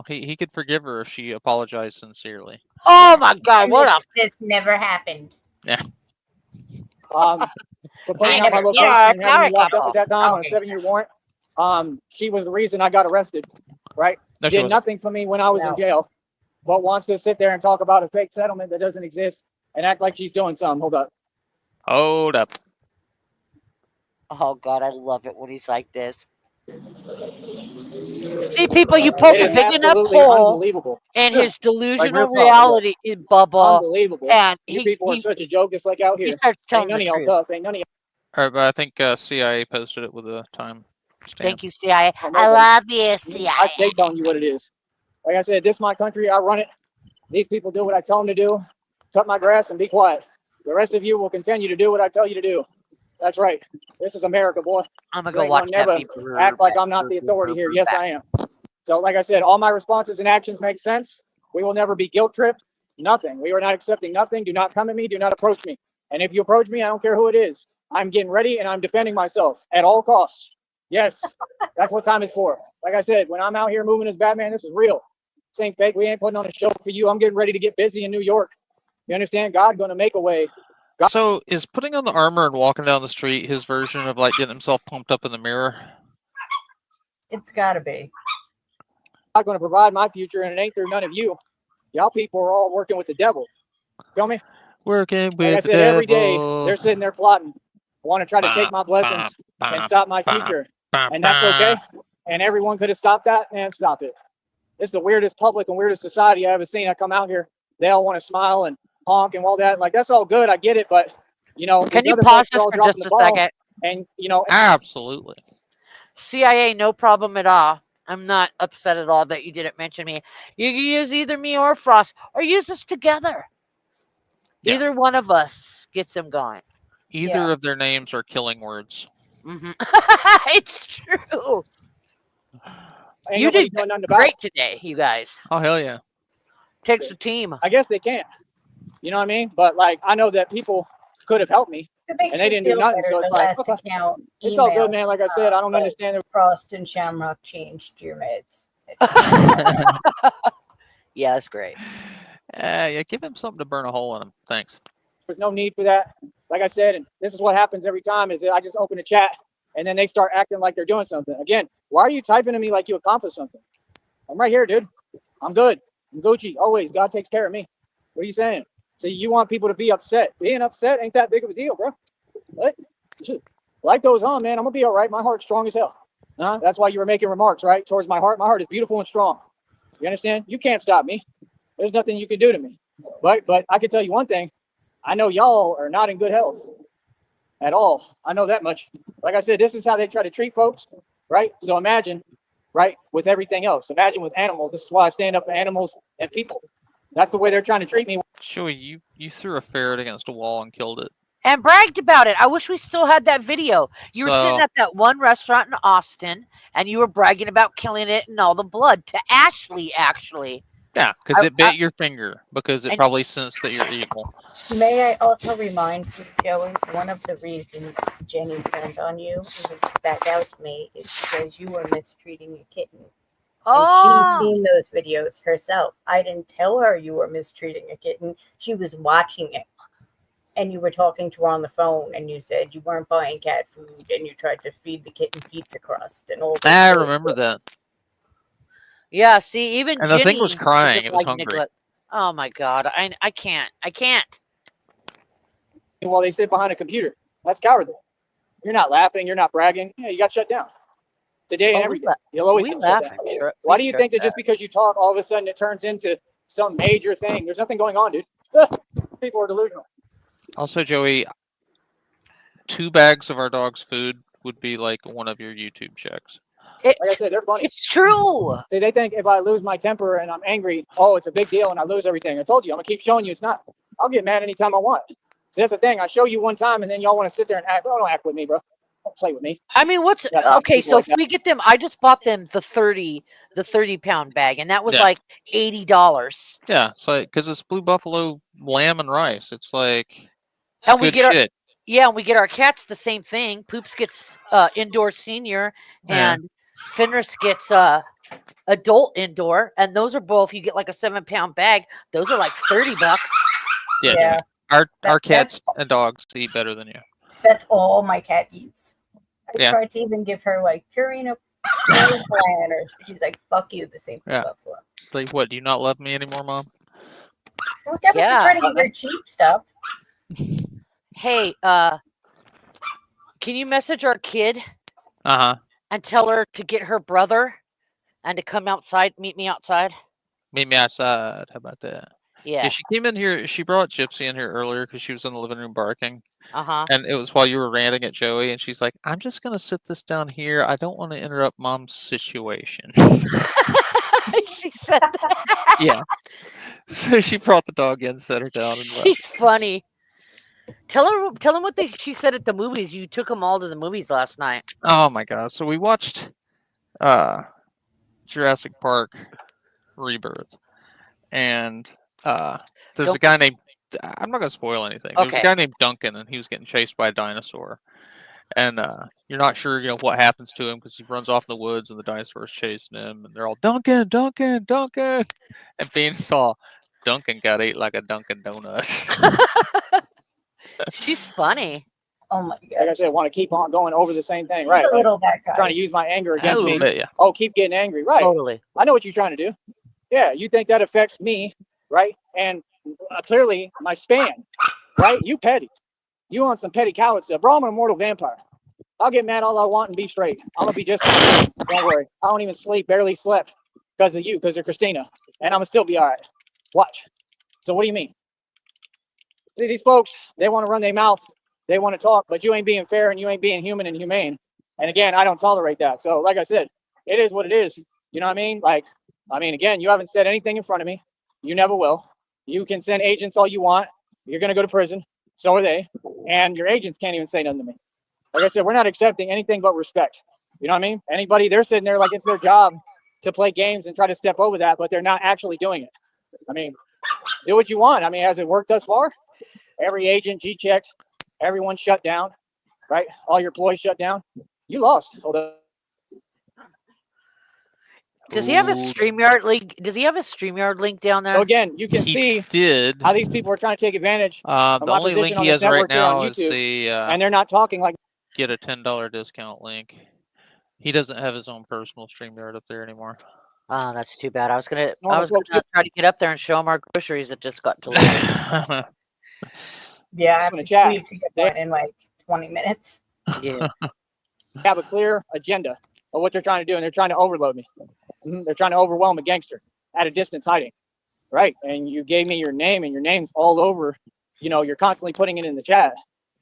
he could forgive her if she apologized sincerely. Oh my God! And What a this never happened. for putting Hey, out my you location are a and having me power locked up couple. at that time on a Okay. 7-year warrant. She was the reason I got arrested, right? No, she Did wasn't. nothing for me when I was in No. jail, but wants to sit there and talk about a fake settlement that doesn't exist and act like she's doing something. Hold up. Hold up. Oh God, I love it when he's like this. See, people, you poke It a is big enough absolutely hole unbelievable. in his delusional real talk, reality bubble, Unbelievable. and You people are such a joke, just like out he here. starts Ain't telling none the of y'all truth. tough. Ain't none of y'all. All right, but I think CIA posted it with a time stamp. Thank you, CIA. Oh, I nobody. love you, I CIA. stay telling you what it is. Like I said, this is my country. I run it. These people do what I tell them to do. Cut my grass and be quiet. The rest of you will continue to do what I tell you to do. That's right. This is America, boy. I'm gonna You go ain't watch gonna that. never act like I'm not the authority here. Yes, I am. So, like I said, all my responses and actions make sense. We will never be guilt tripped. Nothing. We are not accepting nothing. Do not come at me. Do not approach me. And if you approach me, I don't care who it is. I'm getting ready and I'm defending myself at all costs. Yes, that's what time is for. Like I said, when I'm out here moving as Batman, this is real. This ain't fake. We ain't putting on a show for you. I'm getting ready to get busy in New York. You understand? God going to make a way. So is putting on the armor and walking down the street his version of like getting himself pumped up in the mirror? It's gotta be. God going to provide my future, and it ain't through none of you. Y'all people are all working with the devil. Feel me? Working with Like I the said, every day devil. they're sitting there plotting, want to try to take my blessings and stop my future, and that's okay. And everyone could have stopped that and stop it. It's the weirdest public and weirdest society I've ever seen. I come out here, they all want to smile and honk and all that. Like, that's all good. I get it, but Can these you other pause folks are this all for dropping just the a ball. second? And Absolutely. CIA, no problem at all. I'm not upset at all that you didn't mention me. You can use either me or Frost, or use us together. Yeah. Either one of us gets them going. Either of their names are killing words. Hmm It's true. Ain't You nobody did doing nothing about great it. today, you guys. Oh hell yeah! Takes a team. I guess they can't. You know what I mean? But like, I know that people could have helped me, It makes and they you didn't do feel nothing. better. So it's The like, last okay, account it's all good, email man. Like I said, I don't was understand. Frost and Shamrock changed your meds. Yeah, that's great. Yeah, give him something to burn a hole in him. Thanks. There's no need for that. Like I said, and this is what happens every time is that I just open a chat and then they start acting like they're doing something. Again, why are you typing to me like you accomplished something? I'm right here, dude. I'm good. I'm Gucci. Always. God takes care of me. What are you saying? So you want people to be upset. Being upset ain't that big of a deal, bro. What? Life goes on, man. I'm going to be all right. My heart's strong as hell. That's why you were making remarks, right? Towards my heart. My heart is beautiful and strong. You understand? You can't stop me. There's nothing you can do to me. But I can tell you one thing. I know y'all are not in good health at all. I know that much. Like I said, this is how they try to treat folks, right? So imagine, right, with everything else. Imagine with animals. This is why I stand up for animals and people. That's the way they're trying to treat me. Joey, you threw a ferret against a wall and killed it. And bragged about it. I wish we still had that video. You were sitting So- at that one restaurant in Austin, and you were bragging about killing it and all the blood to Ashley, actually. Yeah, because I- it bit your finger because it And- probably sensed that you're evil. May I also remind you, Joey, one of the reasons Jenny turned on you and back out to me is because you were mistreating a kitten. And Oh, she's seen those videos herself. I didn't tell her you were mistreating a kitten. She was watching it. And you were talking to her on the phone and you said you weren't buying cat food and you tried to feed the kitten pizza crust and all this. I bullshit. remember that. yeah. See, even And the thing Ginny was crying. doesn't It was like hungry. neglect. Oh my God, I can't. While they sit behind a computer. That's cowardly. You're not laughing. You're not bragging. Yeah, you got shut down. Today and Oh, every we day. You'll always we get laugh shut down. and sure. Why do you think that just because you talk, all of a sudden it turns into some major thing? There's nothing going on, dude. People are delusional. Also, Joey, 2 bags of our dog's food would be like one of your YouTube checks. Like I said, they're funny. It's true. See, they think if I lose my temper and I'm angry, oh, it's a big deal and I lose everything. I told you, I'm gonna keep showing you it's not. I'll get mad anytime I want. See, that's the thing. I show you one time and then y'all want to sit there and act. Bro, don't act with me, bro. Don't play with me. I mean, what's Yeah, some okay? people So like if that. we get them, I just bought them the 30-pound bag, and that was Yeah. like $80. Yeah, it's like because it's Blue Buffalo lamb and rice. It's like it's And we good get our shit. Yeah, and we get our cats the same thing. Poops gets indoor senior, Yeah. and Fenris gets adult indoor, and those are both. You get like a 7-pound bag. Those are like $30. Yeah. Yeah. Our That- cats and dogs eat better than you. That's all my cat eats. I Yeah. tried to even give her like Purina plan, or she's like, "Fuck you," the same Yeah. Buffalo. It's like, what? Do you not love me anymore, Mom? Well, definitely Yeah. trying to give her cheap stuff. Hey, can you message our kid Uh huh. and tell her to get her brother and to come outside, meet me outside? Meet me outside. How about that? Yeah. Yeah, she came in here. She brought Gypsy in here earlier because she was in the living room barking. Uh-huh. And it was while you were ranting at Joey, and she's like, I'm just going to sit this down here. I don't want to interrupt Mom's situation. She said that. Yeah. So she brought the dog in, set her down, and She's left. funny. Tell him what she said at the movies. You took them all to the movies last night. Oh my God. So we watched Jurassic Park Rebirth. And there's a guy named, I'm not going to spoil anything. There was a Okay. guy named Duncan, and he was getting chased by a dinosaur. And you're not sure, what happens to him because he runs off in the woods and the dinosaur's chasing him. And they're all, Duncan, Duncan, Duncan. And Bean saw Duncan got ate like a Dunkin' Donut. She's funny. Oh my Like I god, said, want to keep on going over the same thing, she's right? a Like, little that guy. trying to use my anger A against little me. bit, yeah. Oh, keep getting angry, right? Totally. I know what you're trying to do. Yeah, you think that affects me, right? And clearly my span, right? You petty. You want some petty coward stuff. Bro, I'm an immortal vampire. I'll get mad all I want and be straight. I'm going to be just fine. Don't worry. I don't even sleep, barely slept because of you, because of Christina. And I'm going to still be all right. Watch. So what do you mean? See, these folks, they want to run their mouth. They want to talk, but you ain't being fair and you ain't being human and humane. And again, I don't tolerate that. So like I said, it is what it is. You know what I mean? Like, I mean, again, you haven't said anything in front of me. You never will. You can send agents all you want. You're going to go to prison. So are they. And your agents can't even say nothing to me. Like I said, we're not accepting anything but respect. You know what I mean? Anybody, they're sitting there like it's their job to play games and try to step over that, but they're not actually doing it. I mean, do what you want. I mean, has it worked thus far? Every agent G-checked, everyone shut down, right? All your employees shut down. You lost. Hold up. Does he have a Ooh, StreamYard link? Does he have a StreamYard link down there? So again, you can he see did. how these people are trying to take advantage The of my only position link on he this has right network here on now is YouTube, the and they're not talking like. get a $10 discount link. He doesn't have his own personal StreamYard up there anymore. Oh, that's too bad. I was gonna Normal folks try to get up there and show him our groceries that just got delivered. Yeah, I have in the to chat. leave to get one in like 20 minutes. Yeah. have a clear agenda of what they're trying to do, and they're trying to overload me. They're trying to overwhelm a gangster at a distance hiding, right? And you gave me your name, and your name's all over. You know, you're constantly putting it in the chat.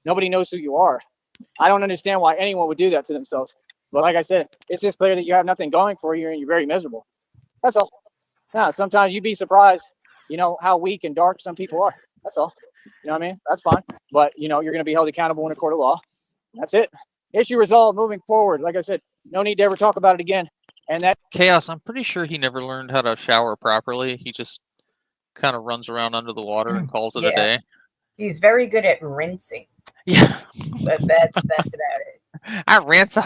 Nobody knows who you are. I don't understand why anyone would do that to themselves. But like I said, it's just clear that you have nothing going for you, and you're very miserable. That's all. Yeah, sometimes you'd be surprised, you know, how weak and dark some people are. That's all. You know what I mean? That's fine. But, you know, you're going to be held accountable in a court of law. That's it. Issue resolved, moving forward. Like I said, no need to ever talk about it again. And that Chaos, I'm pretty sure he never learned how to shower properly. He just kind of runs around under the water and calls it a Yeah. day. He's very good at rinsing, Yeah. but that's about it. I rinse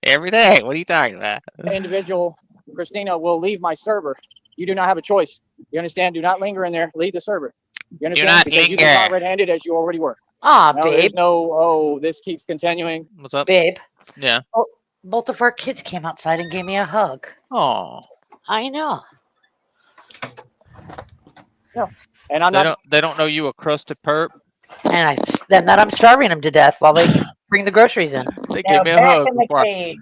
every day. What are you talking about? individual, Christina, will leave my server. You do not have a choice. You understand? Do not linger in there. Leave the server. You understand? not because you linger. get caught red-handed as you already were. Ah, No, babe. there's no, oh, this keeps continuing. What's up? Babe. Yeah. Both of our kids came outside and gave me a hug. Oh. I know. And I'm not, They don't know you a crusted perp. And then I'm starving them to death while they bring the groceries in. They Now gave me a back hug in the before cage.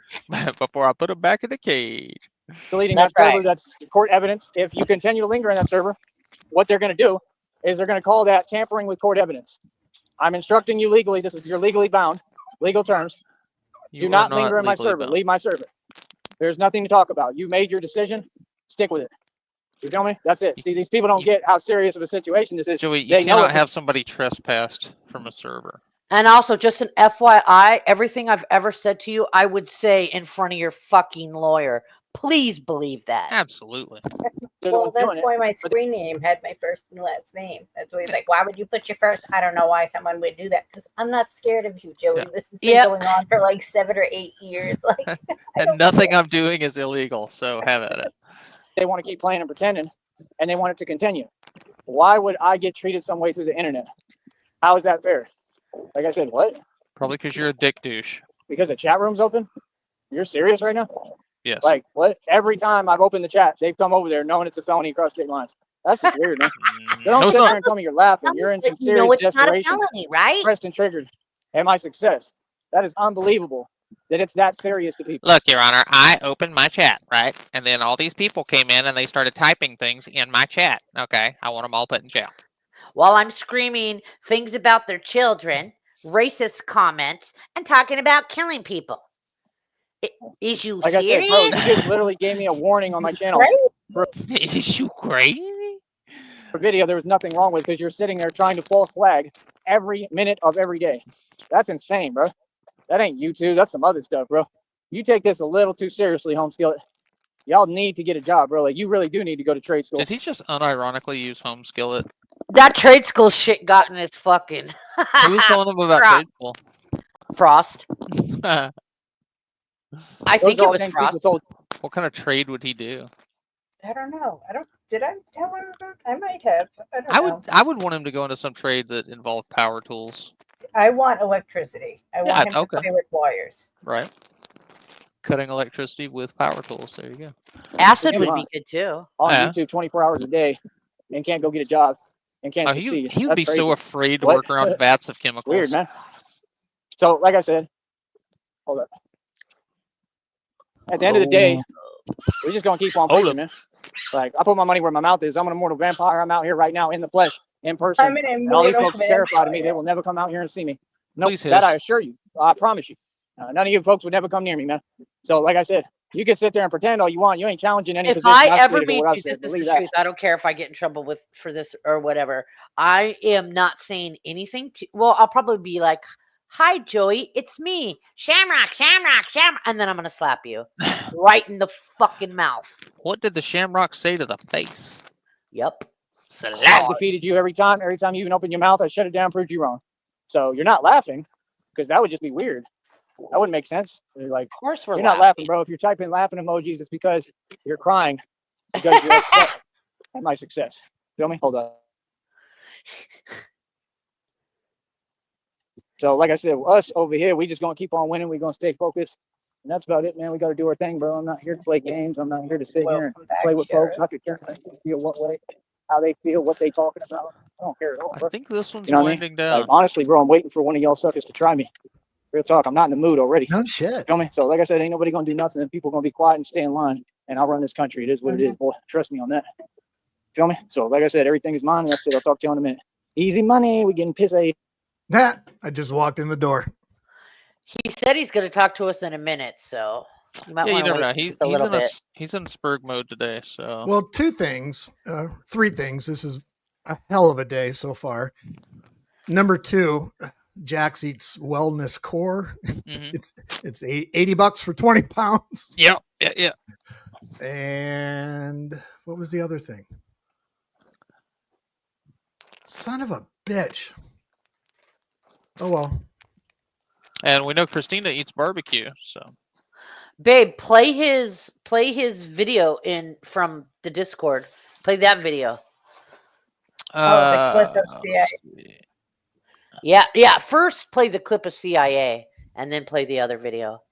before I put them back in the cage. deleting That's that server. right. That's court evidence. If you continue to linger in that server, what they're going to do is they're going to call that tampering with court evidence. I'm instructing you legally. This is your legally bound, legal terms. You Do are not linger in my legally server. bound. Leave my server. There's nothing to talk about. You made your decision. Stick with it. You feel me? That's it. See, these people don't get how serious of a situation this is. Joey, you They know cannot it. have somebody trespassed from a server. And also, just an FYI, everything I've ever said to you, I would say in front of your fucking lawyer. Please believe that. Absolutely. They're the Well, ones doing that's it. why my screen name had my first and last name. That's why he's like, why would you put your first? I don't know why someone would do that because I'm not scared of you, Joey. Yeah. This has been Yep. going on for like 7 or 8 years. Like, I And don't nothing I'm doing is illegal, so have at it. They want to keep playing and pretending, and they want it to continue. Why would I get treated some way through the internet? How is that fair? Like I said, what? Probably because you're a dick douche. Because the chat room's open? You're serious right now? Yes. Like, what? Every time I've opened the chat, they've come over there knowing it's a felony across state lines. That's just weird, man. Don't No, it's sit there not. and tell me you're laughing. You're in some But you serious know it's not a desperation, felony, right? pressed and triggered at my success. That is unbelievable that it's that serious to people. Look, Your Honor, I opened my chat, right? And then all these people came in and they started typing things in my chat. Okay, I want them all put in jail. While I'm screaming things about their children, racist comments, and talking about killing people. Is you Like I said, serious? bro, you just literally gave me a warning on my channel. Right? Is you crazy? For video, there was nothing wrong with because you're sitting there trying to false flag every minute of every day. That's insane, bro. That ain't YouTube. That's some other stuff, bro. You take this a little too seriously, Home Skillet. Y'all need to get a job, bro. Like, you really do need to go to trade school. Did he just unironically use home skillet? That trade school shit got in his fucking Who was telling him about Crap. trade school? Frost. I Those think are it all was things people Frost. told. What kind of trade would he do? I don't know. Did I tell him? I might have. I don't know. I would want him to go into some trade that involved power tools, I want electricity. I Yeah, want him okay. to play with wires. right? Cutting electricity with power tools. There you go. Acid Come would on. be good too. On Yeah. YouTube 24 hours a day and can't go get a job and can't Oh, succeed. he would That's be crazy. so afraid to What? work around vats of chemicals. Weird, man. So, like I said, hold up. At the end of the day, we're just gonna keep on Hold preaching, man. Like, I put my money where my mouth is. I'm an immortal vampire. I'm out here right now in the flesh, in person. I'm an And all these immortal folks are terrified of me. vampire. They will never come out here and see me. Nope, Please, that I hiss. assure you. I promise you. None of you folks would never come near me, man. So, like I said, You can sit there and pretend all you want. You ain't challenging any If position I I've ever stated or meet what I've you, said. this is the Believe that. truth. I don't care if I get in trouble for this or whatever. I am not saying anything to. Well, I'll probably be like, "Hi, Joey, it's me, Shamrock, Shamrock, Shamrock," and then I'm gonna slap you right in the fucking mouth. What did the Shamrock say to the face? Yep. I've defeated you every time. Every time you even open your mouth, I shut it down, proved you wrong. So you're not laughing, because that would just be weird. That wouldn't make sense. Like, Of course we're you're not laughing, bro. If you're typing laughing emojis, it's because you're crying, because you're upset at my success. Feel me? Hold on. So, like I said, us over here, we just gonna keep on winning. We're gonna stay focused, and that's about it, man. We gotta do our thing, bro. I'm not here to play games. I'm not here to sit here and Welcome back, play with folks. Sheriff. I could care less who feel what way, how they feel, what they talking about. I don't care at all, I bro. think this one's You know what I mean? winding down. Like, honestly, bro, I'm waiting for one of y'all suckers to try me. Real talk, I'm not in the mood already. No shit. Feel me? So, like I said, ain't nobody gonna do nothing, and people gonna be quiet and stay in line, and I'll run this country. It is what it is, boy. Trust me on that. Feel me? So, like I said, everything is mine. And that's it. I'll talk to you in a minute. Easy money. We getting pissy. That I just walked in the door. He said he's gonna talk to us in a minute, so you might Yeah, you want to never know. wait He's just a little bit. he's in Spurg mode today. So Well, three things. This is a hell of a day so far. Number two, Jax Eats Wellness Core. Mhm. It's $80 for 20 pounds. yeah. And what was the other thing? Son of a bitch. Oh well. And we know Christina eats barbecue. So Babe, play his video in from the Discord. Play that video. The clip of let's CIA. see. Yeah. First play the clip of CIA, and then play the other video.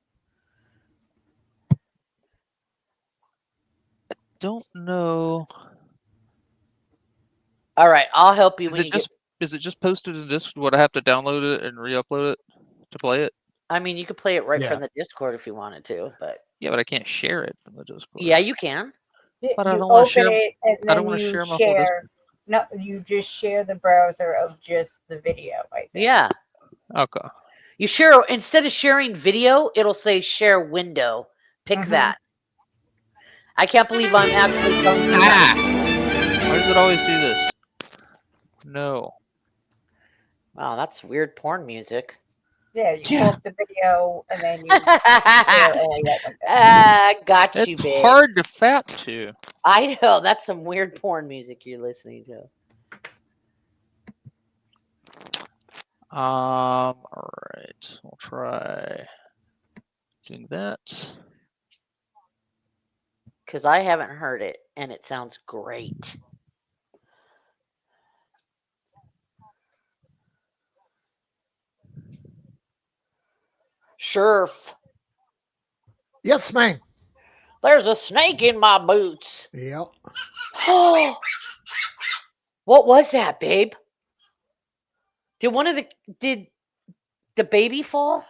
Don't know. All right, I'll help you Is when it you just get. is it just posted in Discord? Would I have to download it and re-upload it to play it? I mean, you could play it right Yeah. from the Discord if you wanted to, but Yeah, but I can't share it from the Discord. yeah, you can. But I You don't wanna open share- it and I don't then wanna you share my whole share. No, you just share the browser of just the video. I think. Yeah, Okay. you share instead of sharing video, it'll say share window. Pick Mhm. that. I can't believe I'm actually telling you that. Why does it always do this? No. Wow, that's weird porn music. Yeah, you Yeah. pull up the video and then you share only that window. Got you, It's babe. hard to fap to. I know that's some weird porn music you're listening to. All right. We'll try doing that. Because I haven't heard it, and it sounds great. Sheriff, Yes, man. there's a snake in my boots. Yep. What was that, babe? Did the baby fall?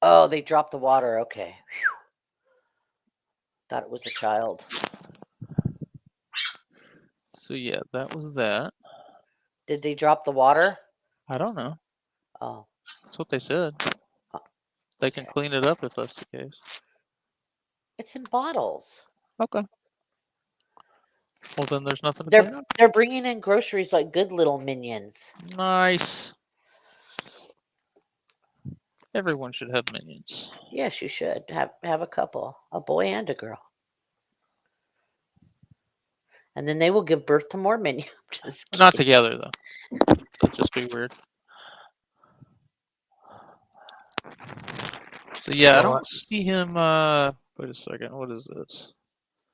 Oh, they dropped the water. Okay. Whew. Thought it was a child. So yeah, that was that. Did they drop the water? I don't know. Oh, That's what they said. Oh, They can okay. clean it up if that's the case. It's in bottles. Okay. Well, then there's nothing to clean up. They're bringing in groceries like good little minions. Nice. Everyone should have minions. Yes, you should have a couple, a boy and a girl, and then they will give birth to more minions. Just Not kidding. together though. That'd just be weird. So yeah, I Well, don't see him. Wait a second. What is this?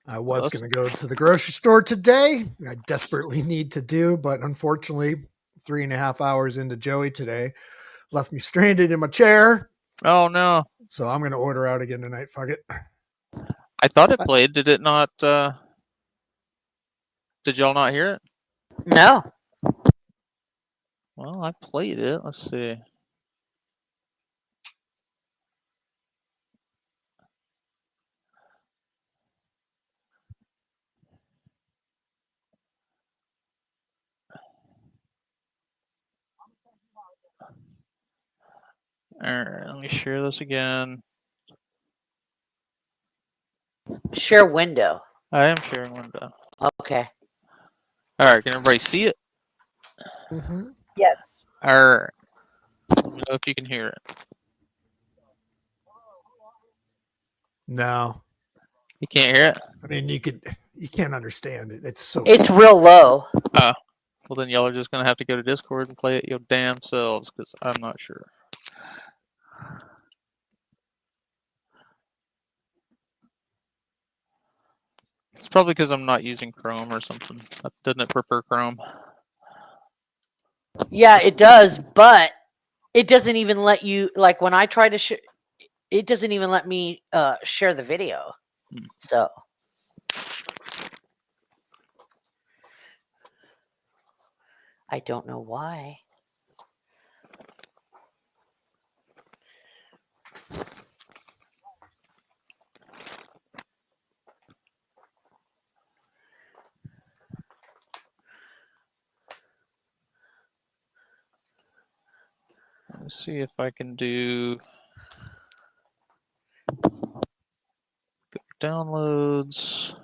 I was Us? going to go to the grocery store today. I desperately need to do, but unfortunately, 3.5 hours into Joey today left me stranded in my chair. Oh no! So I'm going to order out again tonight. Fuck it. I thought it played. Did it not? Did y'all not hear it? No. Well, I played it. Let's see. Alright, let me share this again. Share window. I am sharing window. Okay. Alright, can everybody see it? Mm-hmm. Yes. Alright. Let me know if you can hear it. No, You can't hear it? I mean you can't understand it. It's so. It's real low. Oh. Well, then y'all are just going to have to go to Discord and play it your damn selves, because I'm not sure. It's probably because I'm not using Chrome or something. Doesn't it prefer Chrome? Yeah, it does, but it doesn't even let you, like when I try to share, it doesn't even let me share the video. So I don't know why. Let's see if I can do downloads.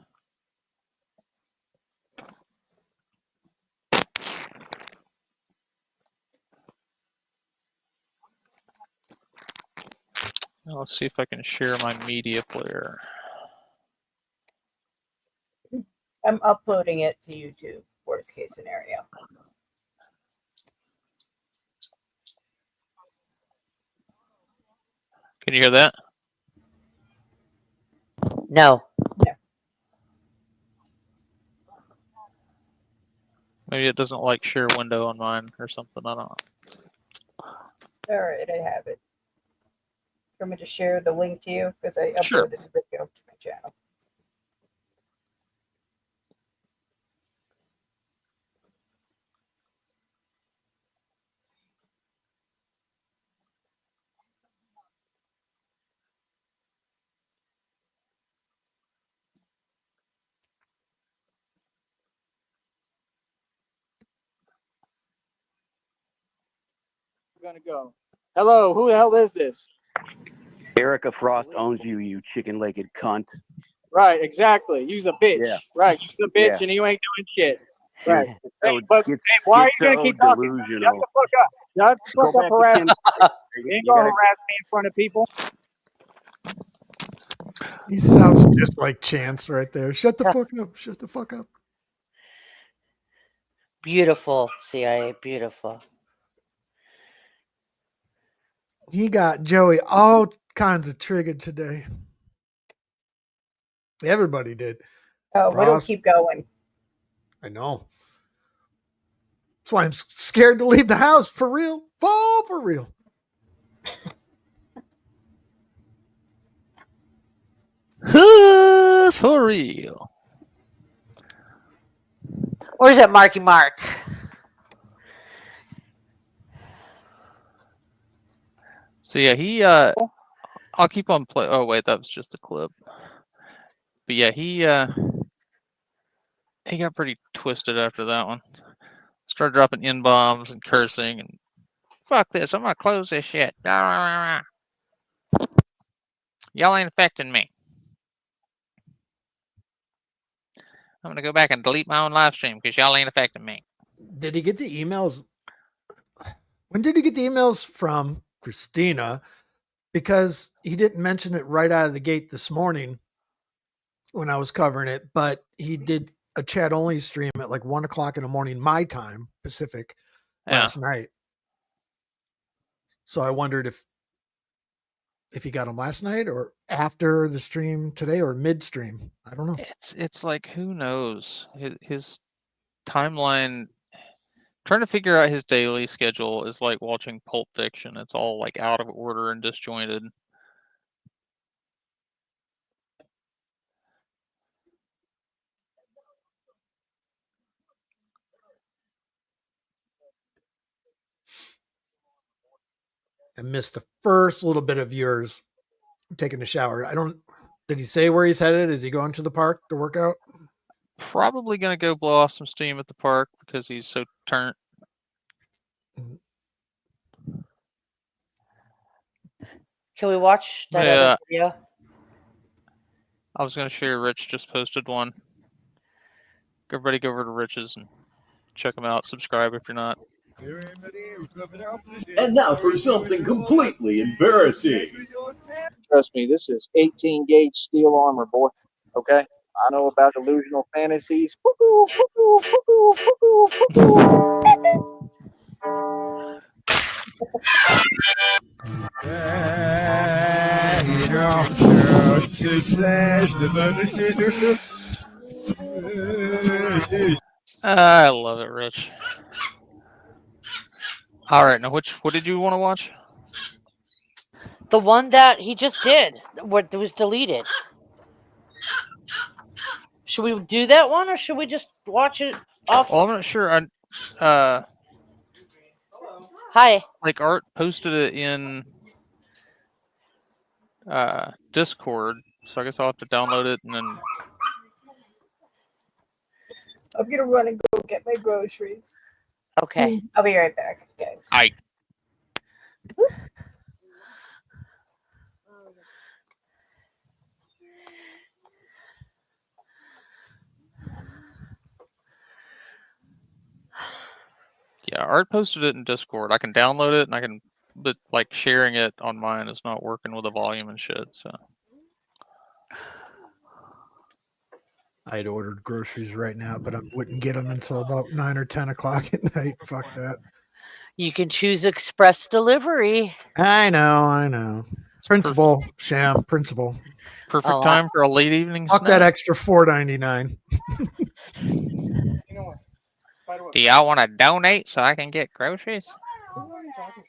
Now let's see if I can share my media player. I'm uploading it to YouTube, worst case scenario. Can you hear that? No. Maybe it doesn't like share window on mine or something. I don't know. All right, I have it. Want me to share the link to you? Because I Sure. uploaded the video to my channel. We're gonna go. Hello, who the hell is this? Erica Frost owns you, you chicken-legged cunt. Right, exactly. You's a bitch. Yeah. Right, you's a bitch Yeah. and you ain't doing shit. You're Right. so But hey, why are you gonna keep talking? Shut delusional. the fuck up. Shut the Go fuck up, back harass to me. Tim. You ain't You gonna gotta, harass me in front of people. He sounds just like Chance right there. Shut the fuck up. Shut the fuck up. Beautiful, CIA. Beautiful. He got Joey all kinds of triggered today. Everybody did. Oh, we don't Frost. keep going. I know. That's why I'm scared to leave the house. For real. Fall for real. For real. Where's that Marky Mark? So yeah, I'll keep on play. Oh wait, that was just a clip. But yeah, he got pretty twisted after that one. Started dropping N-bombs and cursing and fuck this, I'm gonna close this shit. Y'all ain't affecting me. I'm gonna go back and delete my own live stream because y'all ain't affecting me. Did he get the emails? When did he get the emails from Christina? Because he didn't mention it right out of the gate this morning when I was covering it, but he did a chat only stream at like 1 o'clock in the morning, my time, Pacific, last night. So I wondered if he got them last night or after the stream today or midstream. I don't know. It's like, who knows? His timeline, trying to figure out his daily schedule is like watching Pulp Fiction. It's all like out of order and disjointed. I missed the first little bit of yours taking a shower. Did he say where he's headed? Is he going to the park to work out? Probably gonna go blow off some steam at the park because he's so turnt. Can we watch that Yeah. other video? I was gonna share. Rich just posted one. Everybody go over to Rich's and check them out. Subscribe if you're not. And now for something completely embarrassing. Trust me, this is 18 gauge steel armor, boy. Okay? I know about delusional fantasies. Cuckoo, cuckoo, cuckoo, cuckoo, cuckoo. I love it, Rich. All right, now what did you want to watch? The one that he just did, what was deleted. Should we do that one, or should we just watch it off? Well, I'm not sure. Hi. Like Art posted it in Discord, so I guess I'll have to download it and then. I'm gonna run and go get my groceries. Okay. I'll be right back, guys. Yeah, Art posted it in Discord. I can download it and I can, but like sharing it on mine is not working with the volume and shit. So I'd ordered groceries right now, but I wouldn't get them until about 9 or 10 o'clock at night. Fuck that. You can choose express delivery. I know. Principal, Sham, principal. perfect Oh, time for a late evening Fuck that snack. extra $4.99. You know what? Spider-Man. Do y'all want to donate so I can get groceries? Who are you talking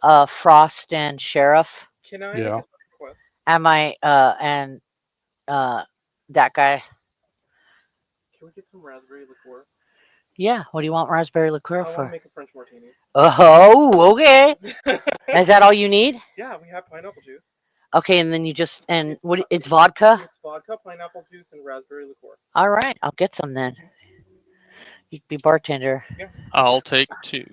to? Frost and Sheriff. Can I Yeah. request? Am I and that guy? Can we get some raspberry liqueur? Yeah. What do you want raspberry I liqueur want to for? make a French martini. Oh, okay. Is that all you need? Yeah, we have pineapple juice. Okay, and then you just it's vodka. It's vodka, pineapple juice, and raspberry liqueur. All right, I'll get some then. You can be bartender. I'll take 2.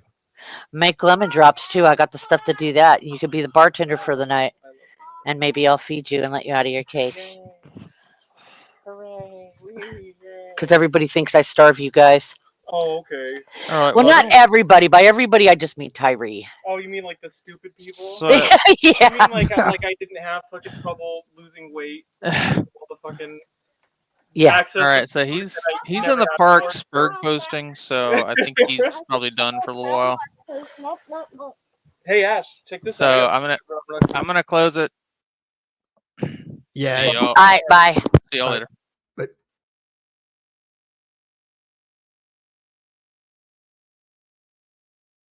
Make lemon drops too. I got the stuff to do that. You could be the bartender for the night, and maybe I'll feed you and let you out of your cage. Hooray! Because everybody thinks I starve you guys. Oh, okay. All right. Well, not everybody. By everybody, I just mean Tyree. Oh, you mean like the stupid people? So, You Yeah. mean like I didn't have fucking trouble losing weight? All the fucking Yeah. access. all right. to So food he's that I he's never in the had park before. Spurg posting. So I think he's probably done for a little while. Hey Ash, check this So out. I'm gonna close it. Yeah. See y'all, All right. Bye. see y'all later.